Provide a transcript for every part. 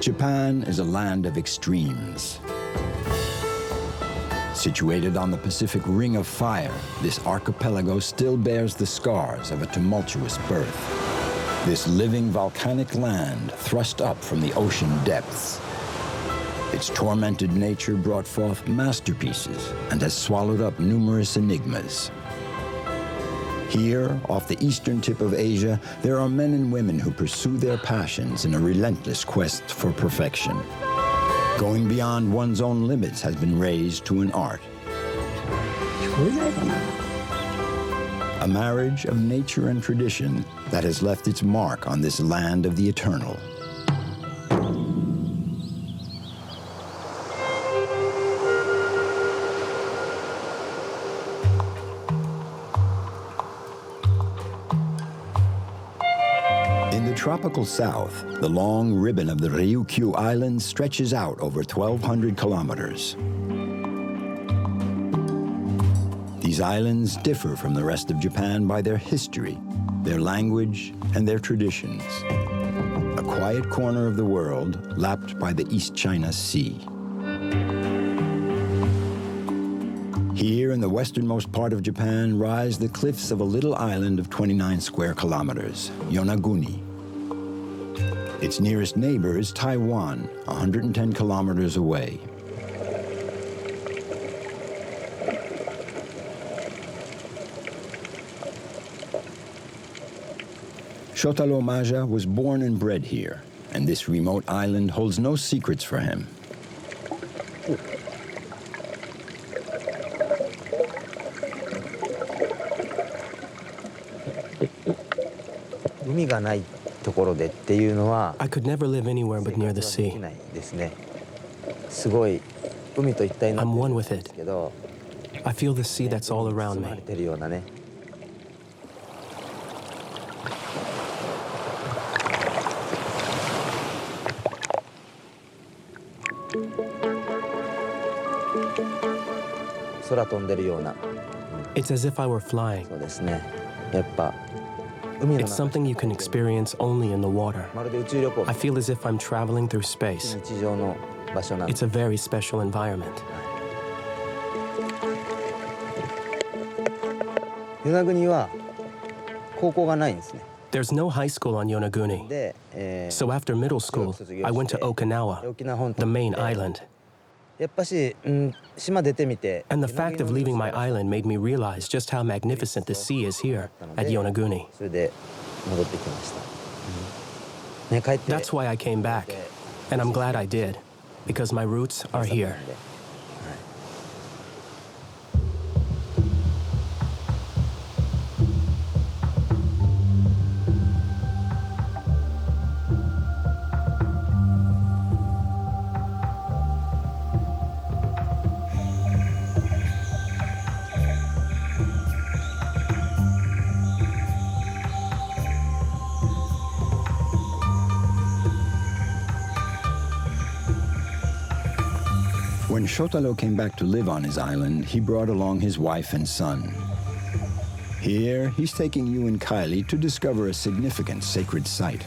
Japan is a land of extremes. Situated on the Pacific Ring of Fire, this archipelago still bears the scars of a tumultuous birth. This living volcanic land thrust up from the ocean depths. Its tormented nature brought forth masterpieces and has swallowed up numerous enigmas. Here, off the eastern tip of Asia, there are men and women who pursue their passions in a relentless quest for perfection. Going beyond one's own limits has been raised to an art. A marriage of nature and tradition that has left its mark on this land of the eternal. In the tropical south, the long ribbon of the Ryukyu Islands stretches out over 1,200 kilometers. These islands differ from the rest of Japan by their history, their language, and their traditions. A quiet corner of the world lapped by the East China Sea. Here in the westernmost part of Japan rise the cliffs of a little island of 29 square kilometers, Yonaguni. Its nearest neighbor is Taiwan, 110 kilometers away. Shotaro Maja was born and bred here, and this remote island holds no secrets for him. I could never live anywhere but near the sea. I'm one with it. I feel the sea that's all around me. It's as if I were flying. It's something you can experience only in the water. I feel as if I'm traveling through space. It's a very special environment. There's no high school on Yonaguni. So after middle school, I went to Okinawa, the main island. And the fact of leaving my island made me realize just how magnificent the sea is here at Yonaguni. That's why I came back, and I'm glad I did, because my roots are here. When Shotaro came back to live on his island, he brought along his wife and son. Here, he's taking you and Kylie to discover a significant sacred site.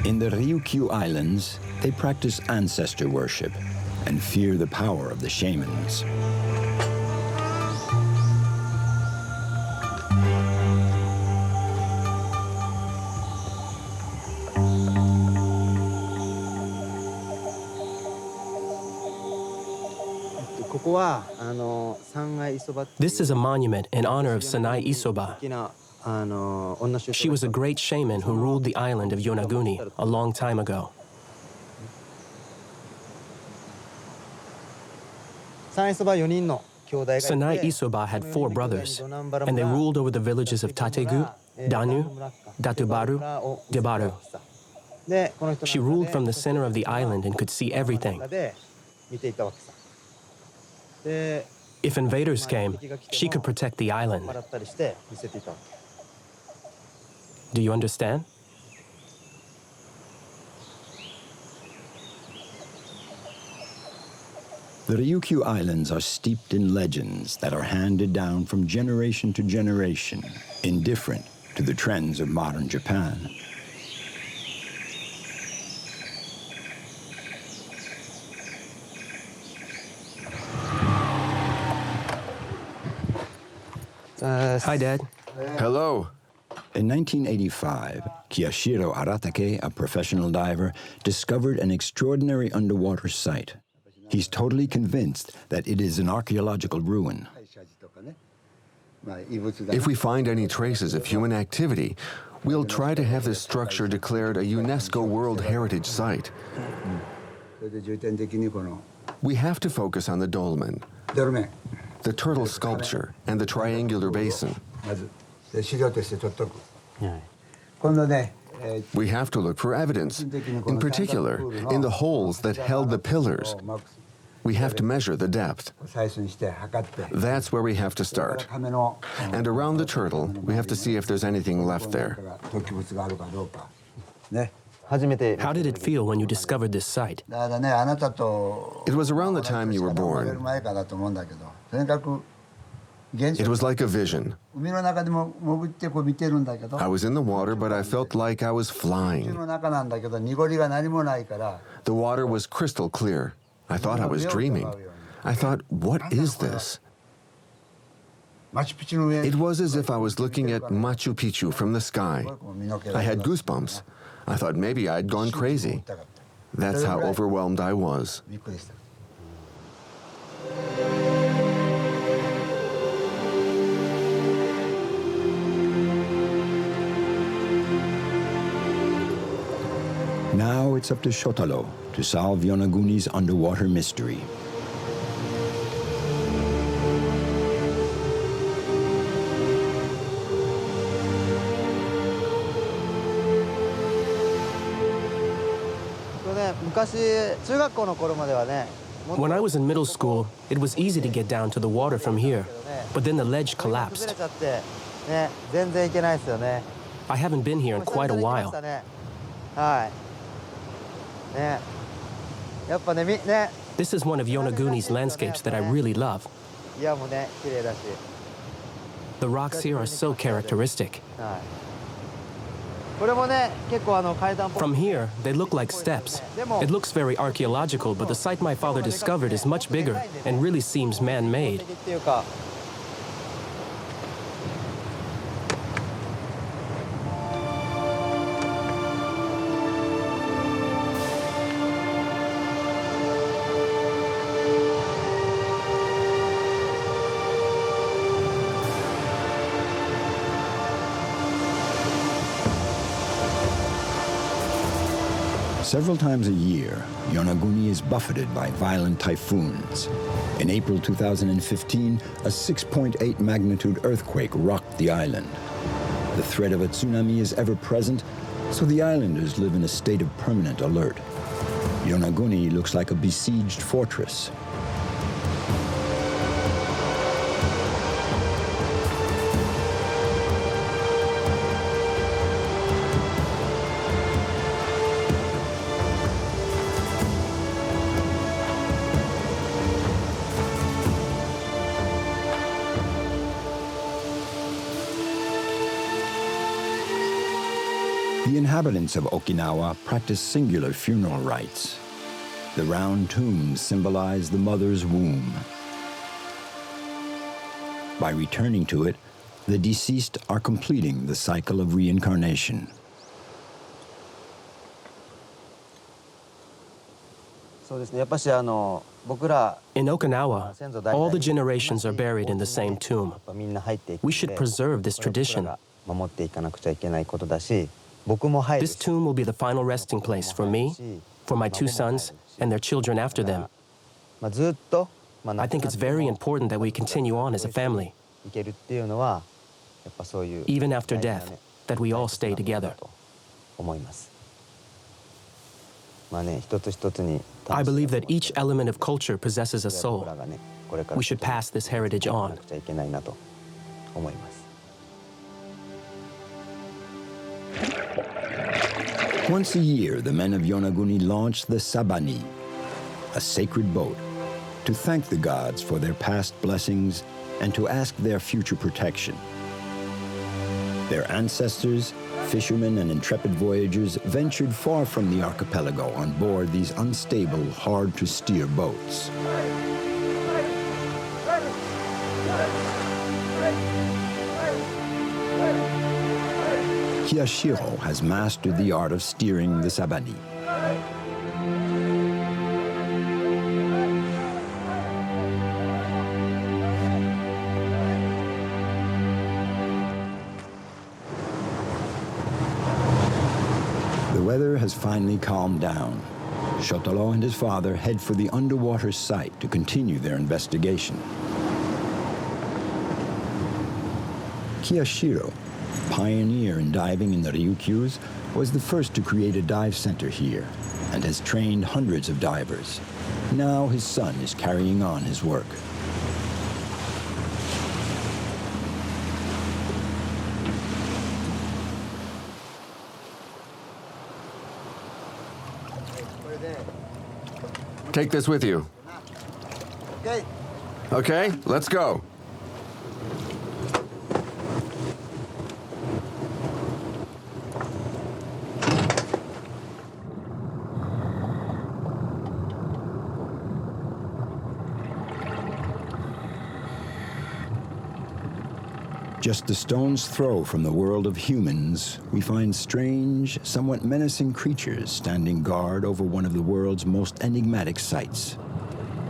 In the Ryukyu Islands, they practice ancestor worship and fear the power of the shamans. This is a monument in honor of Sanai Isoba. She was a great shaman who ruled the island of Yonaguni a long time ago. Sanai Isoba had 4 brothers, and they ruled over the villages of Tategu, Danu, Datubaru, Debaru. She ruled from the center of the island and could see everything. If invaders came, she could protect the island. Do you understand? The Ryukyu Islands are steeped in legends that are handed down from generation to generation, indifferent to the trends of modern Japan. Hi, Dad. Hello. In 1985, Kiyashiro Aratake, a professional diver, discovered an extraordinary underwater site. He's totally convinced that it is an archaeological ruin. If we find any traces of human activity, we'll try to have this structure declared a UNESCO World Heritage Site. We have to focus on the dolmen, the turtle sculpture, and the triangular basin. We have to look for evidence, in particular, in the holes that held the pillars. We have to measure the depth. That's where we have to start. And around the turtle, we have to see if there's anything left there. How did it feel when you discovered this site? It was around the time you were born. It was like a vision. I was in the water, but I felt like I was flying. The water was crystal clear. I thought I was dreaming. I thought, what is this? It was as if I was looking at Machu Picchu from the sky. I had goosebumps. I thought maybe I'd gone crazy. That's how overwhelmed I was. Now it's up to Shotaro to solve Yonaguni's underwater mystery. When I was in middle school, it was easy to get down to the water from here, but then the ledge collapsed. I haven't been here in quite a while. This is one of Yonaguni's landscapes that I really love. The rocks here are so characteristic. From here, they look like steps. It looks very archaeological, but the site my father discovered is much bigger and really seems man-made. Several times a year, Yonaguni is buffeted by violent typhoons. In April 2015, a 6.8 magnitude earthquake rocked the island. The threat of a tsunami is ever present, so the islanders live in a state of permanent alert. Yonaguni looks like a besieged fortress. The inhabitants of Okinawa practice singular funeral rites. The round tombs symbolize the mother's womb. By returning to it, the deceased are completing the cycle of reincarnation. In Okinawa, all the generations are buried in the same tomb. We should preserve this tradition. This tomb will be the final resting place for me, for my two sons, and their children after them. I think it's very important that we continue on as a family, even after death, that we all stay together. I believe that each element of culture possesses a soul. We should pass this heritage on. Once a year, the men of Yonaguni launch the Sabani, a sacred boat, to thank the gods for their past blessings and to ask their future protection. Their ancestors, fishermen and intrepid voyagers, ventured far from the archipelago on board these unstable, hard-to-steer boats. Kiyashiro has mastered the art of steering the sabani. The weather has finally calmed down. Shotaro and his father head for the underwater site to continue their investigation. Kiyashiro, pioneer in diving in the Ryukyus, was the first to create a dive center here and has trained hundreds of divers. Now his son is carrying on his work. Take this with you. Okay. Okay, let's go. Just a stone's throw from the world of humans, we find strange, somewhat menacing creatures standing guard over one of the world's most enigmatic sites.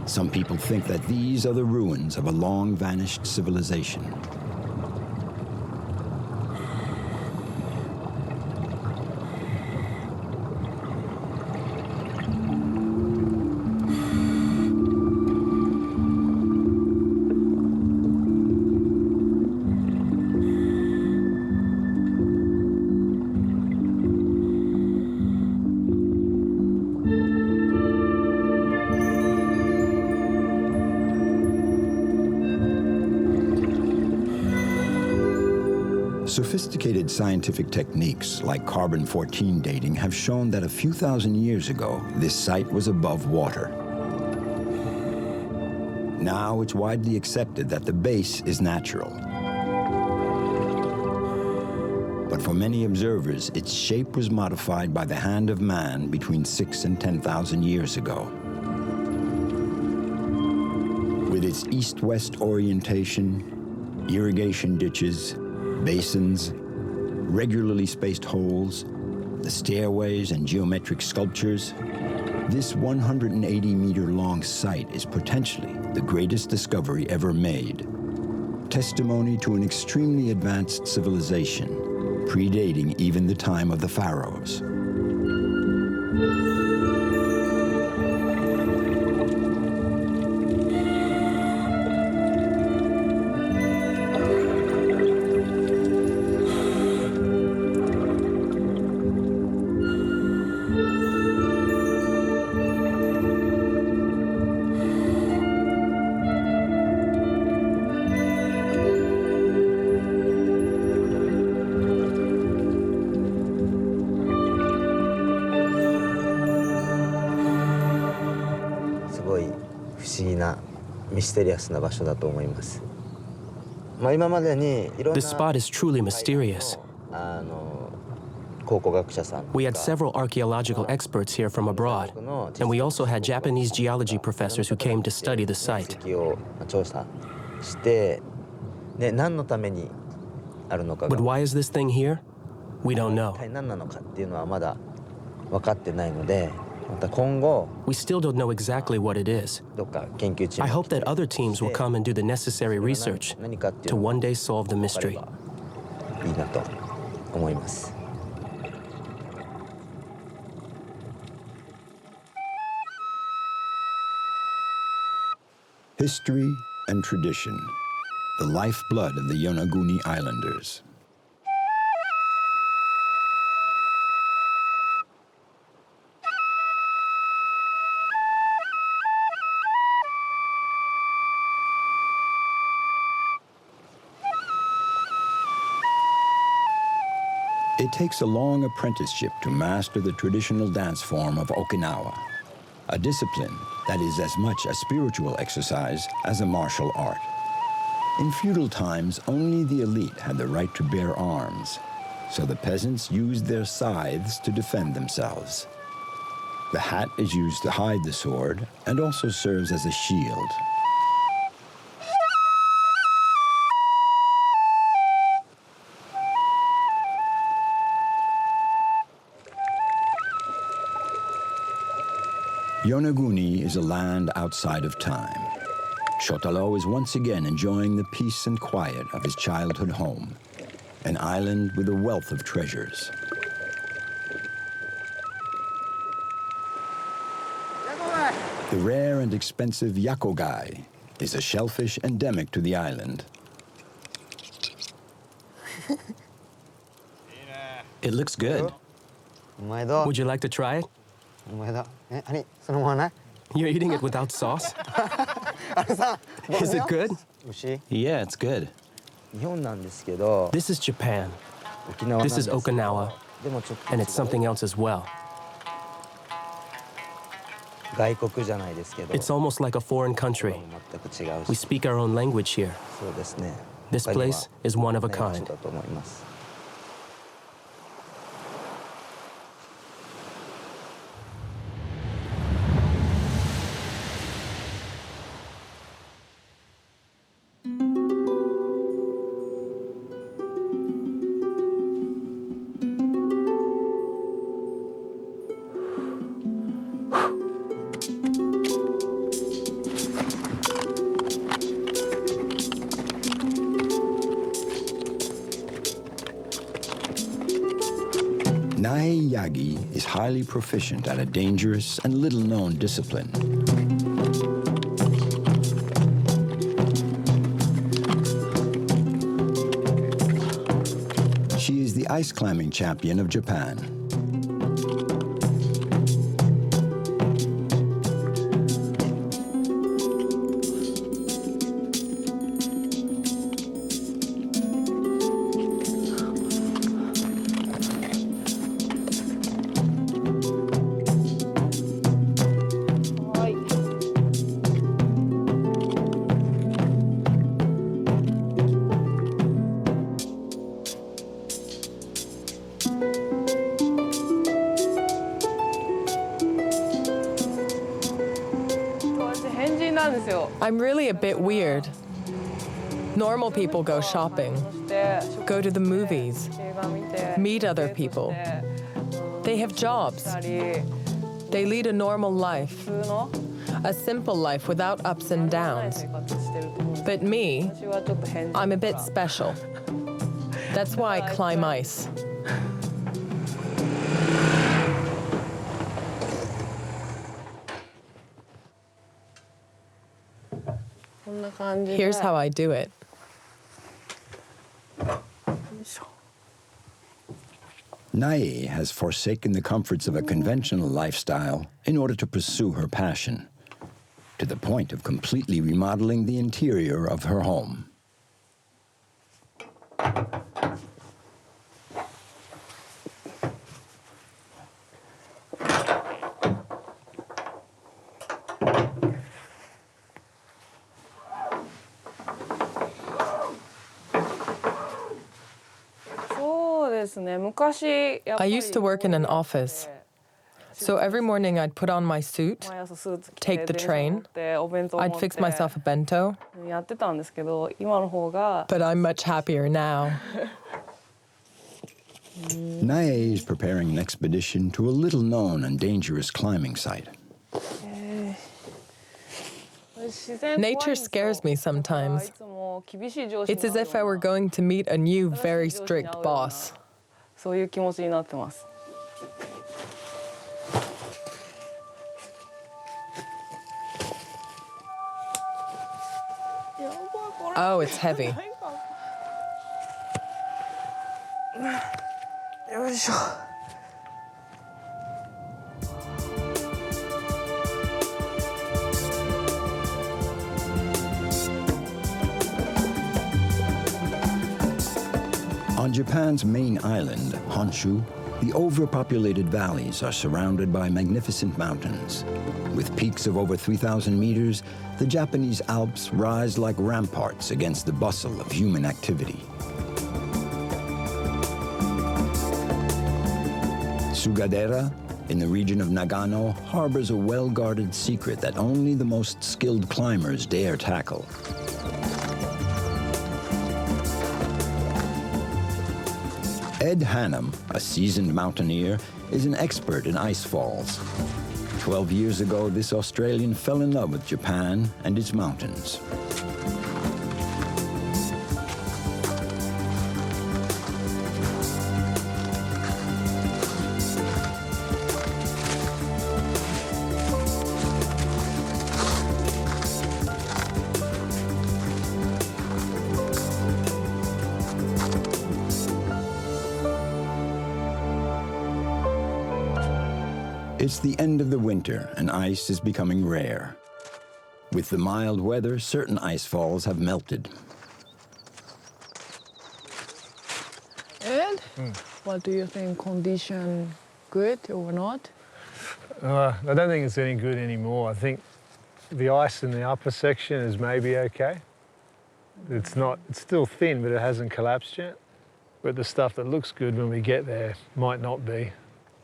Some people think that these are the ruins of a long-vanished civilization. Sophisticated scientific techniques like carbon-14 dating have shown that a few thousand years ago, this site was above water. Now it's widely accepted that the base is natural. But for many observers, its shape was modified by the hand of man between 6,000 and 10,000 years ago. With its east-west orientation, irrigation ditches, basins, regularly spaced holes, the stairways and geometric sculptures, this 180-meter-long site is potentially the greatest discovery ever made, testimony to an extremely advanced civilization, predating even the time of the pharaohs. This spot is truly mysterious. We had several archaeological experts here from abroad, and we also had Japanese geology professors who came to study the site. But why is this thing here? We don't know. We still don't know exactly what it is. I hope that other teams will come and do the necessary research to one day solve the mystery. History and tradition, the lifeblood of the Yonaguni Islanders. It takes a long apprenticeship to master the traditional dance form of Okinawa, a discipline that is as much a spiritual exercise as a martial art. In feudal times, only the elite had the right to bear arms, so the peasants used their scythes to defend themselves. The hat is used to hide the sword and also serves as a shield. Yonaguni is a land outside of time. Shotaro is once again enjoying the peace and quiet of his childhood home, an island with a wealth of treasures. The rare and expensive yakogai is a shellfish endemic to the island. It looks good. Would you like to try it? You're eating it without sauce? Is it good? Yeah, it's good. This is Japan. This is Okinawa. And it's something else as well. It's almost like a foreign country. We speak our own language here. This place is one of a kind. Nae Yagi is highly proficient at a dangerous and little-known discipline. She is the ice climbing champion of Japan. I'm really a bit weird. Normal people go shopping, go to the movies, meet other people. They have jobs. They lead a normal life, a simple life without ups and downs. But me, I'm a bit special. That's why I climb ice. Here's how I do it. Nae has forsaken the comforts of a conventional lifestyle in order to pursue her passion, to the point of completely remodeling the interior of her home. I used to work in an office. So every morning I'd put on my suit, take the train, I'd fix myself a bento. But I'm much happier now. Nae is preparing an expedition to a little-known and dangerous climbing site. Nature scares me sometimes. It's as if I were going to meet a new, very strict boss. Oh, it's heavy. On Japan's main island, Honshu, The overpopulated valleys are surrounded by magnificent mountains. With peaks of over 3,000 meters, the Japanese Alps rise like ramparts against the bustle of human activity. Sugadera, in the region of Nagano, harbors a well-guarded secret that only the most skilled climbers dare tackle. Ed Hannum, a seasoned mountaineer, is an expert in ice falls. 12 years ago, this Australian fell in love with Japan and its mountains. It's the end of the winter, and ice is becoming rare. With the mild weather, certain ice falls have melted. And what do you think? Condition good or not? I don't think it's any good anymore. I think the ice in the upper section is maybe okay. It's still thin, but it hasn't collapsed yet. But the stuff that looks good when we get there might not be.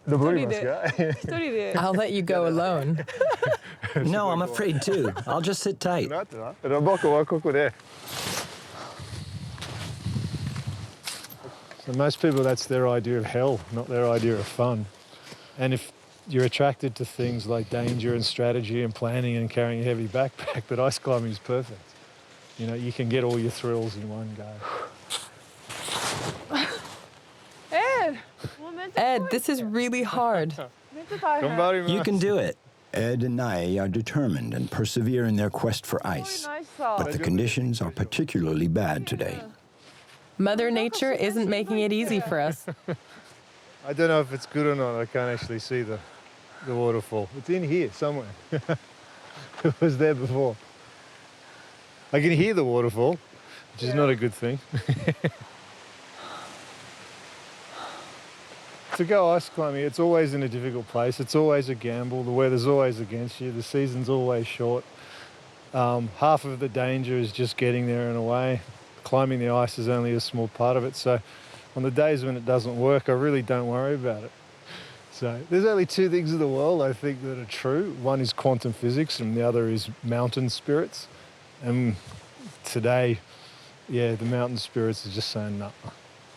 I'll let you go alone. No, I'm afraid too. I'll just sit tight. So most people, that's their idea of hell, not their idea of fun. And if you're attracted to things like danger and strategy and planning and carrying a heavy backpack, but ice climbing is perfect. You know, you can get all your thrills in one go. Ed, this is really hard. You can do it. Ed and Nae are determined and persevere in their quest for ice, but the conditions are particularly bad today. Mother Nature isn't making it easy for us. I don't know if it's good or not. I can't actually see the waterfall. It's in here somewhere. It was there before. I can hear the waterfall, which is not a good thing. To go ice climbing, it's always in a difficult place. It's always a gamble. The weather's always against you. The season's always short. Half of the danger is just getting there and away. Climbing the ice is only a small part of it. So on the days when it doesn't work, I really don't worry about it. So there's only two things in the world I think that are true. One is quantum physics and the other is mountain spirits. And today, yeah, the mountain spirits are just saying no.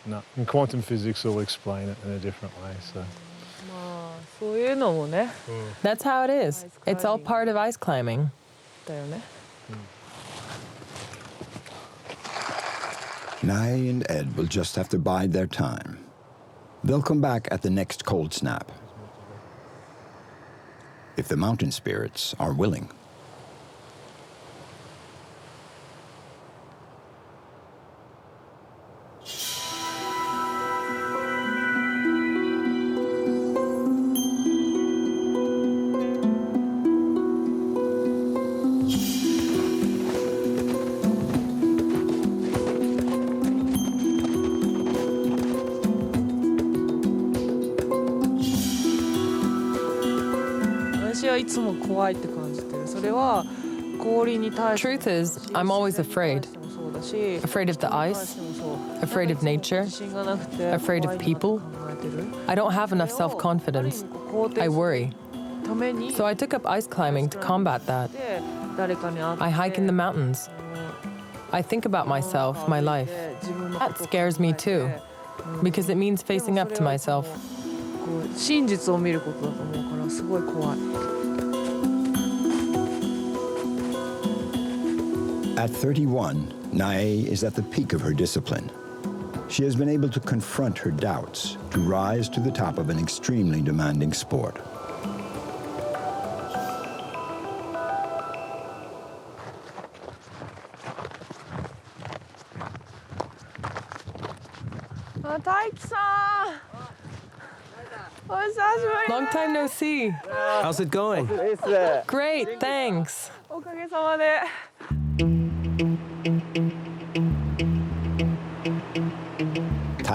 No, and quantum physics will explain it in a different way. So. That's how it is. It's all part of ice climbing. Nae and Ed will just have to bide their time. They'll come back at the next cold snap, if the mountain spirits are willing. Truth is, I'm always afraid. Afraid of the ice, afraid of nature, afraid of people. I don't have enough self-confidence. I worry. So I took up ice climbing to combat that. I hike in the mountains. I think about myself, my life. That scares me too, because it means facing up to myself. At 31, Nae is at the peak of her discipline. She has been able to confront her doubts to rise to the top of an extremely demanding sport. Long time no see. How's it going? Great, thanks.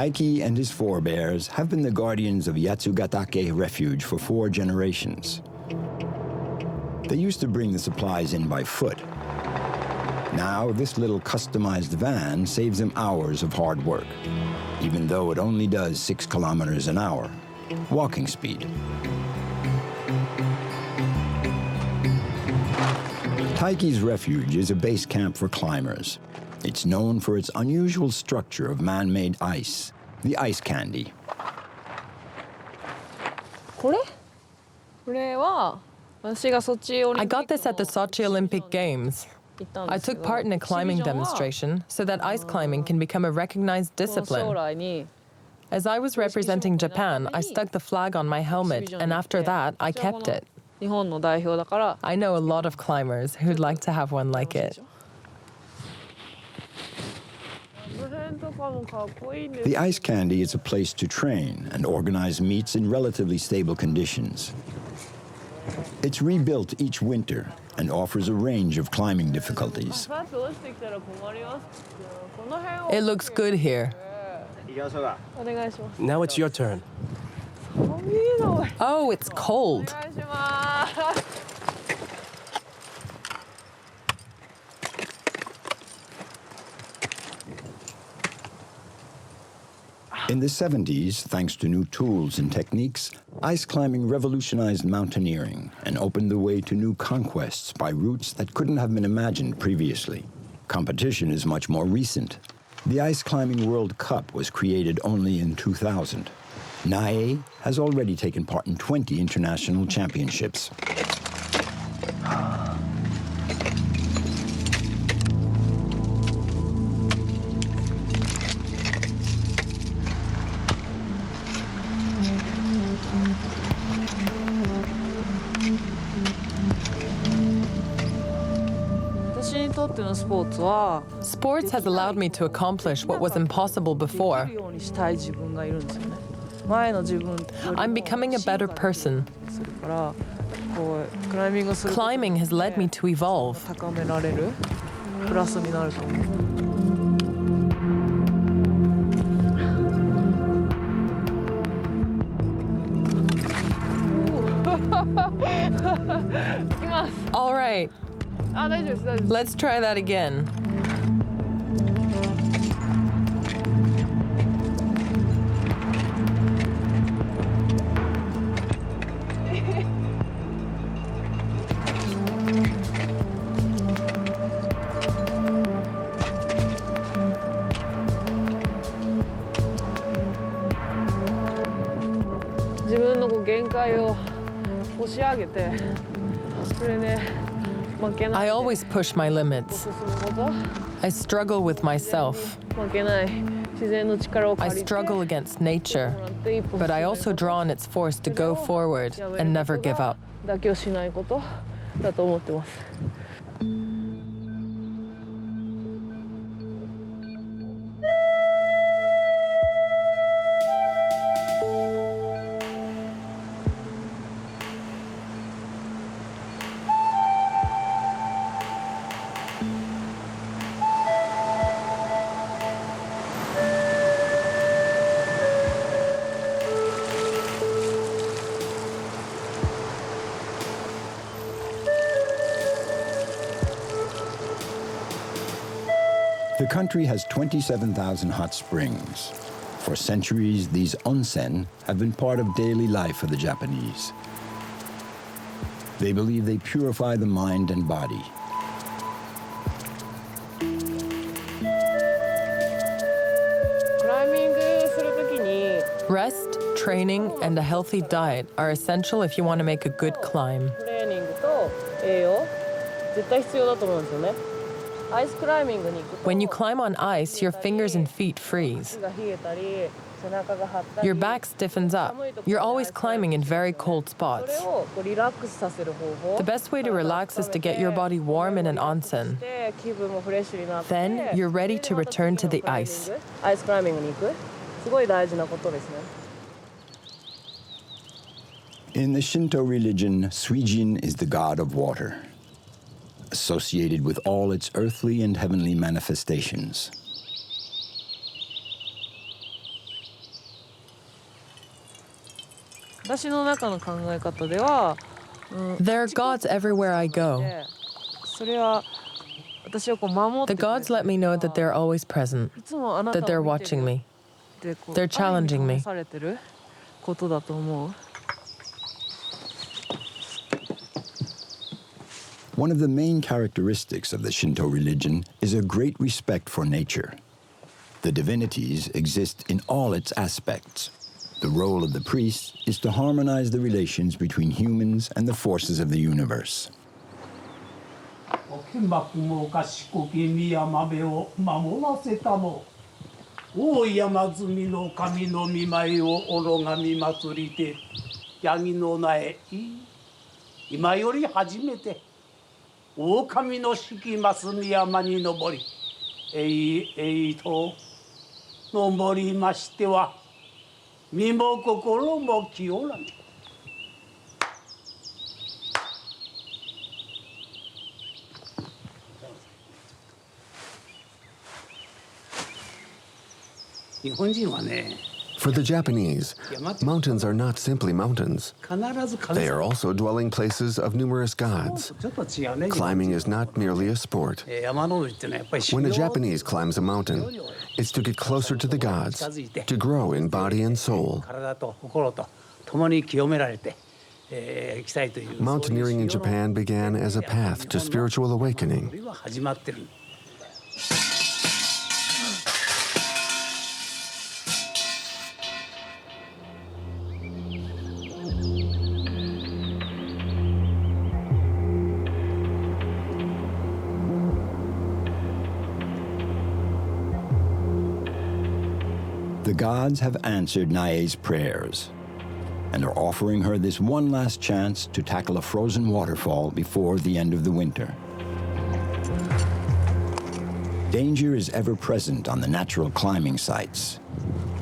Taiki and his forebears have been the guardians of Yatsugatake Refuge for 4 generations. They used to bring the supplies in by foot. Now, this little customized van saves them hours of hard work, even though it only does 6 kilometers an hour, walking speed. Taiki's Refuge is a base camp for climbers. It's known for its unusual structure of man-made ice, the ice candy. これ？これは私がソチオリン I ピッ got ク this at the Sochi Olympic Games. 行ったんで I すけ took ど part in a climbing エキシビジョンは demonstration so that ice climbing can become a recognized この将 discipline. 来に As I was representing Japan, I stuck the flag on my helmet, and after that, I kept it. 日本の代表だから I know a lot of climbers who'd like to have one like it. この辺とかもかっこいいんです The ice candy is a place to train and organize meets in relatively stable conditions. It's rebuilt each winter and offers a range of climbing difficulties. パッと落ちてきたら困りますこの辺を It looks good here. お願いします Now it's your turn. 寒いの Oh, it's お cold. 願いします In the 70s, thanks to new tools and techniques, ice climbing revolutionized mountaineering and opened the way to new conquests by routes that couldn't have been imagined previously. Competition is much more recent. The Ice Climbing World Cup was created only in 2000. Nae has already taken part in 20 international championships. Sports has allowed me to accomplish what was impossible before. I'm becoming a better person. Climbing has led me to evolve. All right, あ、大丈夫です、大丈夫です。 let's try that again. I always push my limits. I struggle with myself. I struggle against nature, but I also draw on its force to go forward and never give up. 妥協しないことだと思ってます。 The country has 27,000 hot springs. For centuries, these onsen have been part of daily life for the Japanese. They believe they purify the mind and body. Rest, training, and a healthy diet are essential if you want to make a good climb. トレーニングと栄養絶対必要だと思うんですよね。 When you climb on ice, your fingers and feet freeze. Your back stiffens up. You're always climbing in very cold spots. The best way to relax is to get your body warm in an onsen. Then you're ready to return to the ice. In the Shinto religion, Suijin is the god of water, associated with all its earthly and heavenly manifestations. 私の中の考え方では、There are gods everywhere I go. それは私をこう守って The gods let me know that they're always present, いつもあなたを that they're 見てる watching me. ってこう They're challenging me. 試されてることだと思う。One of the main characteristics of the Shinto religion is a great respect for nature. The divinities exist in all its aspects. The role of the priest is to harmonize the relations between humans and the forces of the universe. 幕も賢き宮豆を守らせたも大山積みの神の見舞いを愚がみ祭りて八木の苗今より初めて狼の敷ます宮山に登りえいと登りましては身も心も清らぬ。日本人はね For the Japanese, mountains are not simply mountains. They are also dwelling places of numerous gods. Climbing is not merely a sport. When a Japanese climbs a mountain, it's to get closer to the gods, to grow in body and soul. Mountaineering in Japan began as a path to spiritual awakening. The gods have answered Nae's prayers and are offering her this one last chance to tackle a frozen waterfall before the end of the winter. Danger is ever present on the natural climbing sites.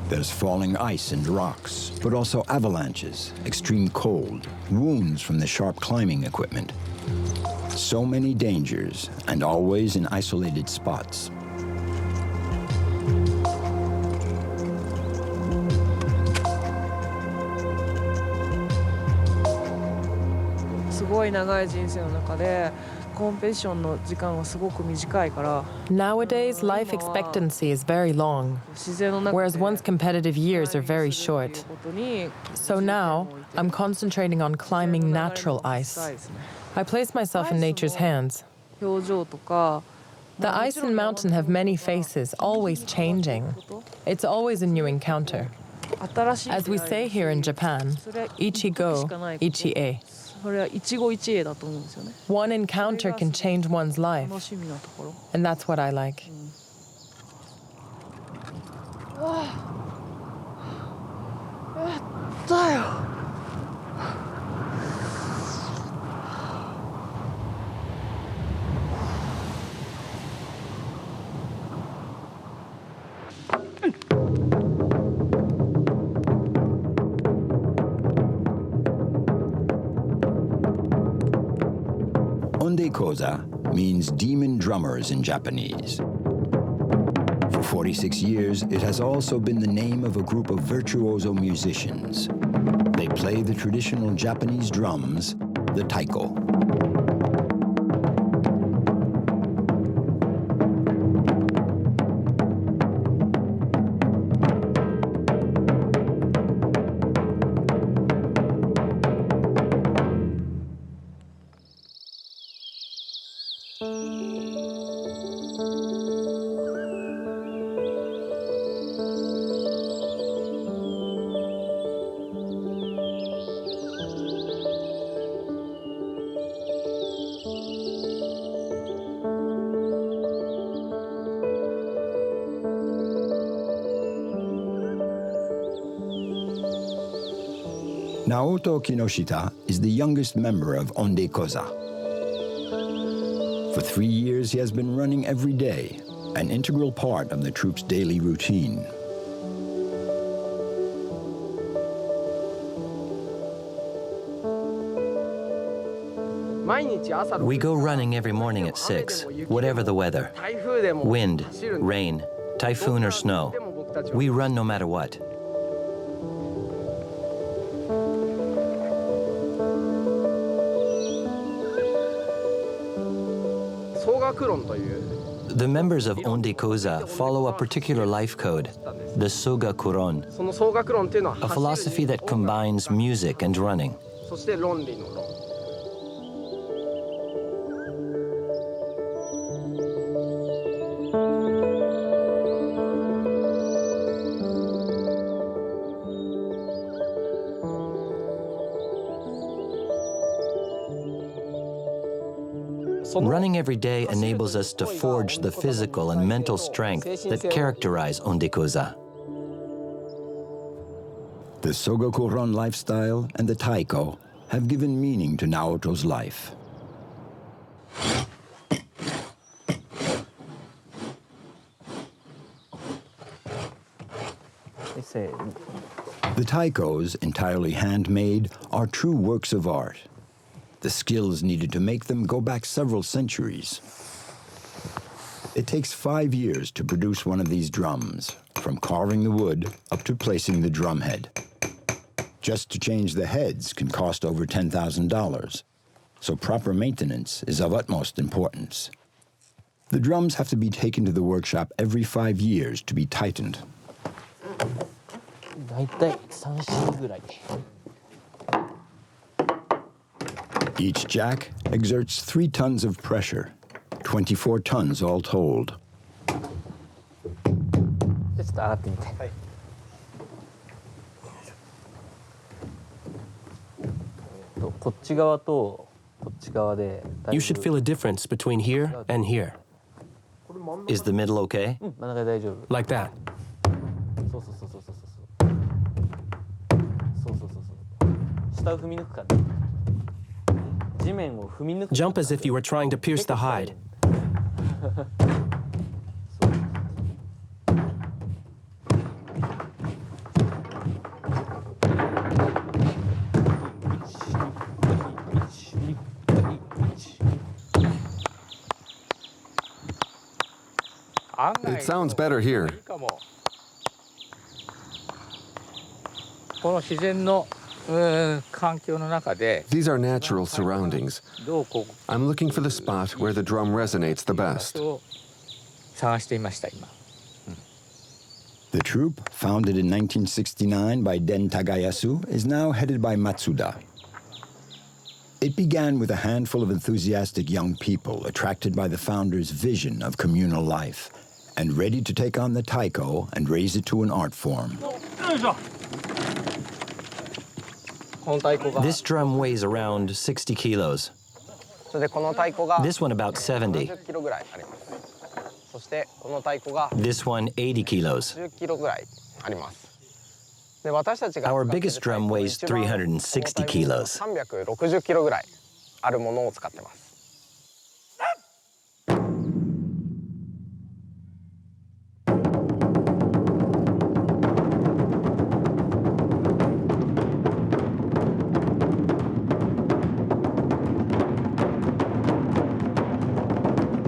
There's falling ice and rocks, but also avalanches, extreme cold, wounds from the sharp climbing equipment. So many dangers, and always in isolated spots. Nowadays, life expectancy is very long, whereas once competitive years are very short. So now, I'm concentrating on climbing natural ice. I place myself in nature's hands. The ice and mountain have many faces, always changing. It's always a new encounter. As we say here in Japan, ichigo, ichie. One encounter can change one's life, and that's what I like. Ondekoza means demon drummers in Japanese. For 46 years, it has also been the name of a group of virtuoso musicians. They play the traditional Japanese drums, the taiko. Naoto Kinoshita is the youngest member of Ondekoza. For 3 years, he has been running every day, an integral part of the troop's daily routine. We go running every morning at 6, whatever the weather. Wind, rain, typhoon or snow. We run no matter what. The members of Ondikoza follow a particular life code, the Sogakuron, a philosophy that combines music and running. Running every day enables us to forge the physical and mental strength that characterize Ondikoza. The Sogakuron lifestyle and the taiko have given meaning to Naoto's life. The taikos, entirely handmade, are true works of art. The skills needed to make them go back several centuries. It takes 5 years to produce one of these drums, from carving the wood up to placing the drum head. Just to change the heads can cost over $10,000, so proper maintenance is of utmost importance. The drums have to be taken to the workshop every 5 years to be tightened. Each jack exerts 3 tons of pressure, 24 tons all told. You should feel a difference between here and here. Is the middle okay? Like that. Jump as if you were trying to pierce the hide. It sounds better here. These are natural surroundings. I'm looking for the spot where the drum resonates the best. The troupe, founded in 1969 by Den Tagayasu, is now headed by Matsuda. It began with a handful of enthusiastic young people attracted by the founder's vision of communal life and ready to take on the taiko and raise it to an art form. This drum weighs around 60 kilos. This one about 70. This one 80 kilos. Our biggest drum weighs 360 kilos.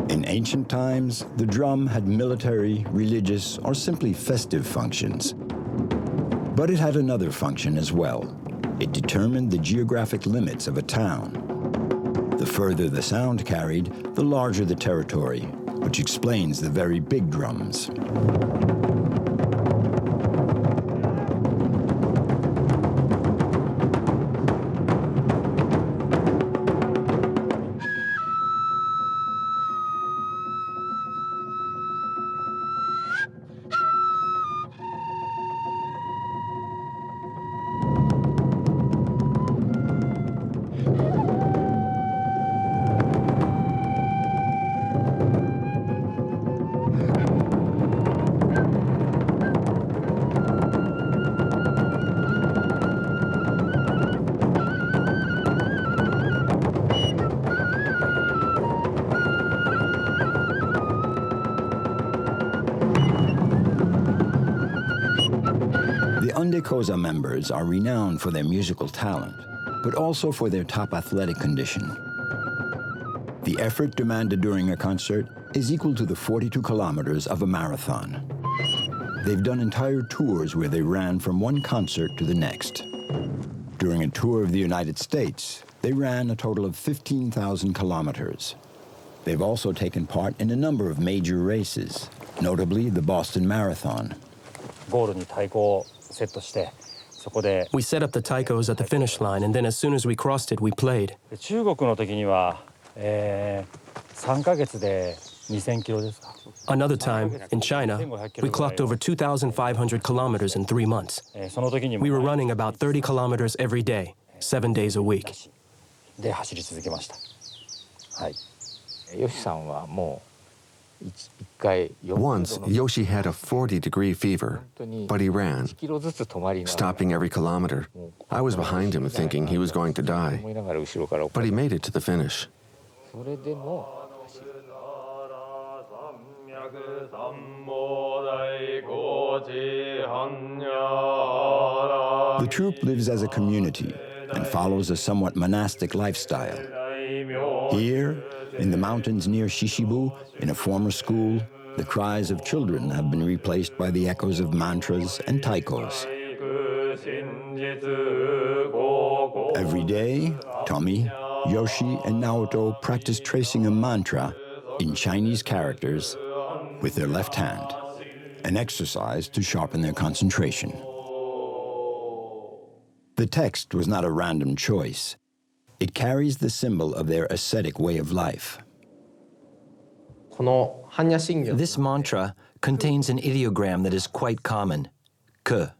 In ancient times, the drum had military, religious, or simply festive functions. But it had another function as well. It determined the geographic limits of a town. The further the sound carried, the larger the territory, which explains the very big drums. Ondikoza members are renowned for their musical talent, but also for their top athletic condition. The effort demanded during a concert is equal to the 42 kilometers of a marathon. They've done entire tours where they ran from one concert to the next. During a tour of the United States, they ran a total of 15,000 kilometers. They've also taken part in a number of major races, notably the Boston Marathon. ゴールに太鼓をセットしてそこで We set up the taikos at the finish line, and then as soon as we crossed it, we played. 中国の時には、3ヶ月で2000キロですか Another time, in China, we clocked over 2,500 kilometers in 3 months. その時にも We were running about 30 kilometers every day, 7 days a week. で走り続けました。はい。ヨシさんはもう一回 Once, Yoshi had a 40-degree fever, but he ran, 1キロずつ止まりながら stopping every kilometer. I was behind him thinking he was going to die, 思いながら後ろから but he made it to the finish. それでも The troupe lives as a community and follows a somewhat monastic lifestyle. Here, in the mountains near Shishibu, in a former school, the cries of children have been replaced by the echoes of mantras and taikos. Every day, Tommy, Yoshi, and Naoto practice tracing a mantra in Chinese characters with their left hand, an exercise to sharpen their concentration. The text was not a random choice. It carries the symbol of their ascetic way of life. This mantra contains an ideogram that is quite common, ke.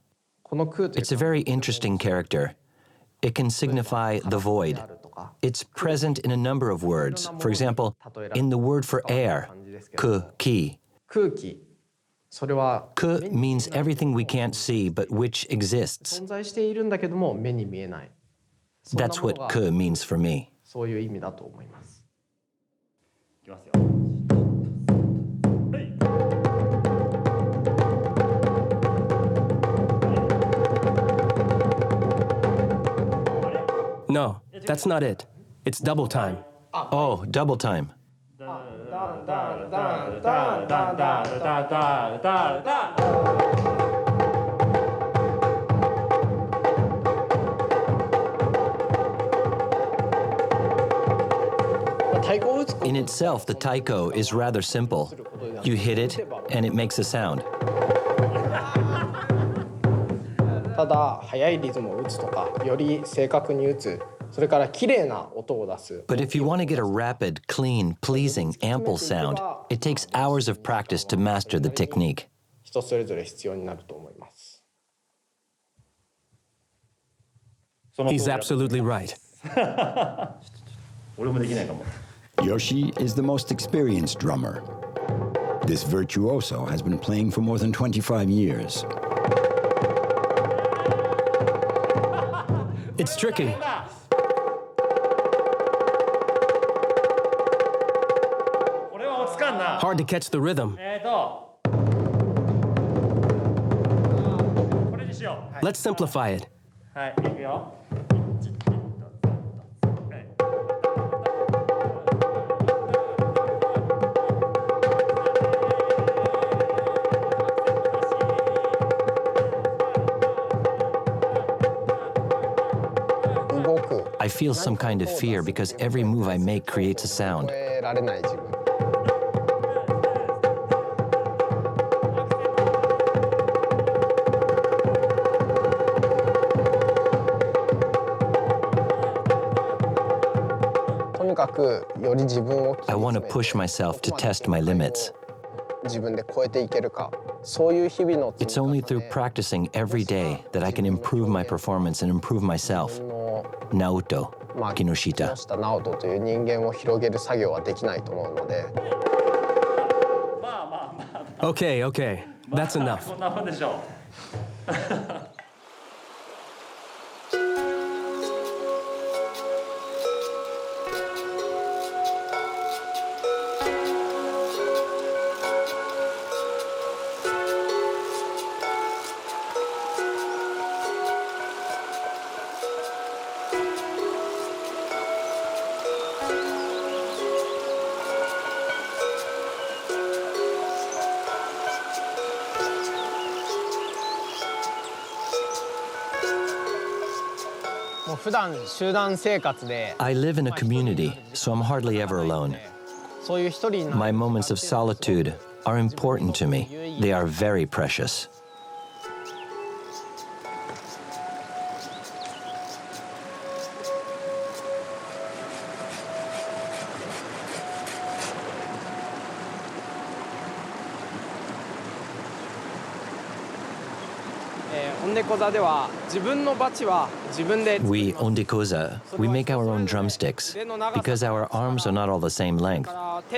It's a very interesting character. It can signify the void. It's present in a number of words. For example, in the word for air, ke, ki. Ke means everything we can't see but which exists. That's what ke means for me. No, that's not it. It's double time. Oh, double time. In itself, the taiko is rather simple. You hit it, and it makes a sound. ただ速いリズムを打つとかより正確に打つそれから綺麗な音を出す But if you want to get a rapid, clean, pleasing, ample sound, it takes hours of practice to master the technique. 人それぞれ必要になると思います He's absolutely right. Yoshi is the most experienced drummer. This virtuoso has been playing for more than 25 years. It's tricky. Hard to catch the rhythm. Let's simplify it. I feel some kind of fear because every move I make creates a sound. 超えられない自分 とにかくより自分を I want to push myself to test my limits. 自分で超えていけるかそういう日々の It's only through practicing every day that I can improve my performance and improve myself. Naoto, まあ Kinoshita. 木下直人という人間を広げる作業はできないと思うので Okay, okay. That's enough. こんなもんでしょう。普段集団生活で I live in a community, so I'm hardly ever alone. My moments of solitude are important to me. They are very precious. We Ondekoza, we make our own drumsticks because our arms are not all the same length,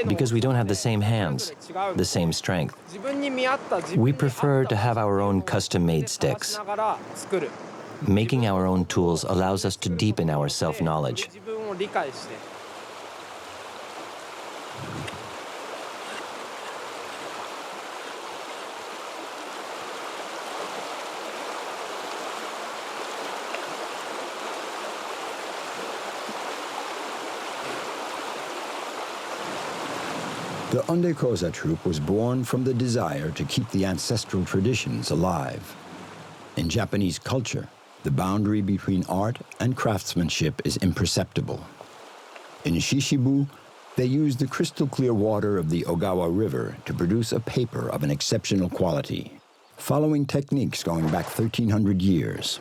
because we don't have the same hands, the same strength. We prefer to have our own custom-made sticks. Making our own tools allows us to deepen our self-knowledge. The Ondekoza troupe was born from the desire to keep the ancestral traditions alive. In Japanese culture, the boundary between art and craftsmanship is imperceptible. In Shishibu, they use the crystal clear water of the Ogawa River to produce a paper of an exceptional quality, following techniques going back 1,300 years.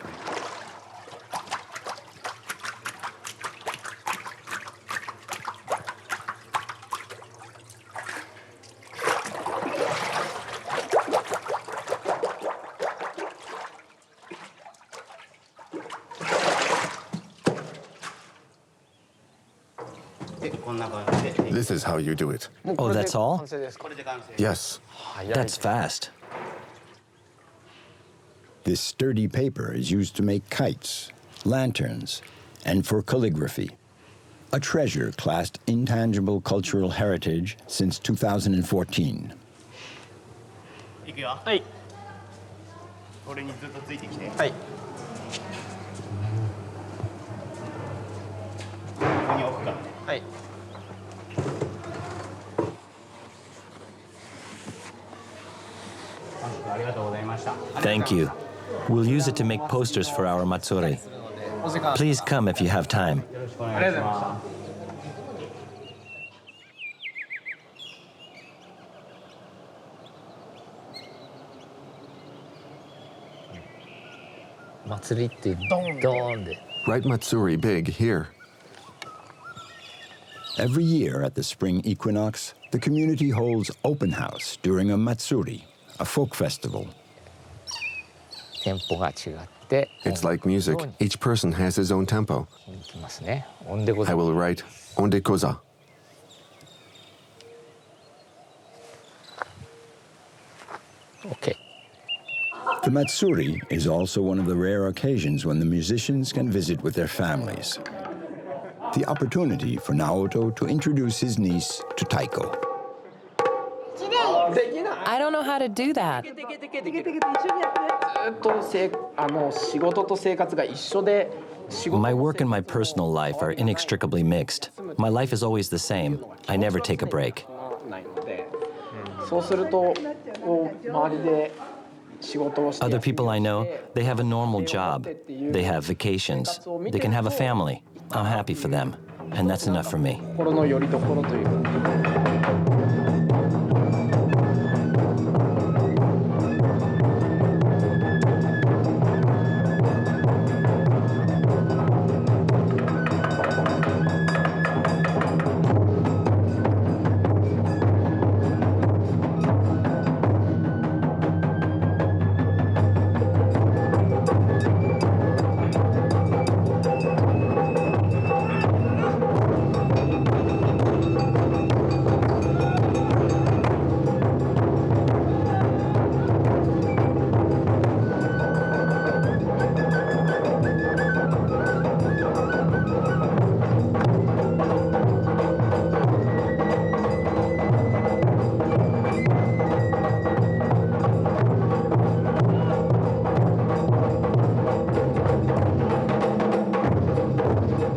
This is how you do it. Oh, that's all? Yes. That's fast. This sturdy paper is used to make kites, lanterns, and for calligraphy. A treasure classed intangible cultural heritage since 2014. Thank you. We'll use it to make posters for our Matsuri. Please come if you have time. Write Matsuri big here. Every year at the spring equinox, the community holds open house during a Matsuri, a folk festival. It's like music. Each person has his own tempo. I will write Ondekoza. Okay. The Matsuri is also one of the rare occasions when the musicians can visit with their families. The opportunity for Naoto to introduce his niece to taiko. I don't know how to do that. My work and my personal life are inextricably mixed. My life is always the same. I never take a break. Other people I know, they have a normal job. They have vacations. They can have a family. I'm happy for them, and that's enough for me.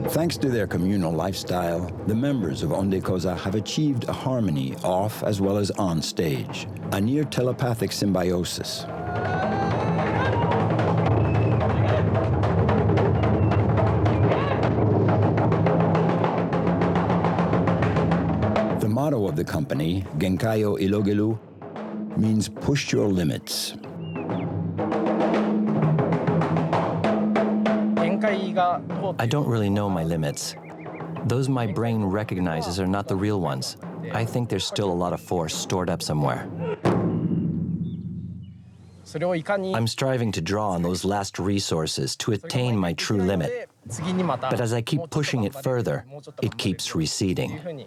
Thanks to their communal lifestyle, the members of Ondekoza have achieved a harmony off as well as on stage, a near telepathic symbiosis. The motto of the company, Genkai o Irogeru, means push your limits. I don't really know my limits. Those my brain recognizes are not the real ones. I think there's still a lot of force stored up somewhere. I'm striving to draw on those last resources to attain my true limit. But as I keep pushing it further, it keeps receding.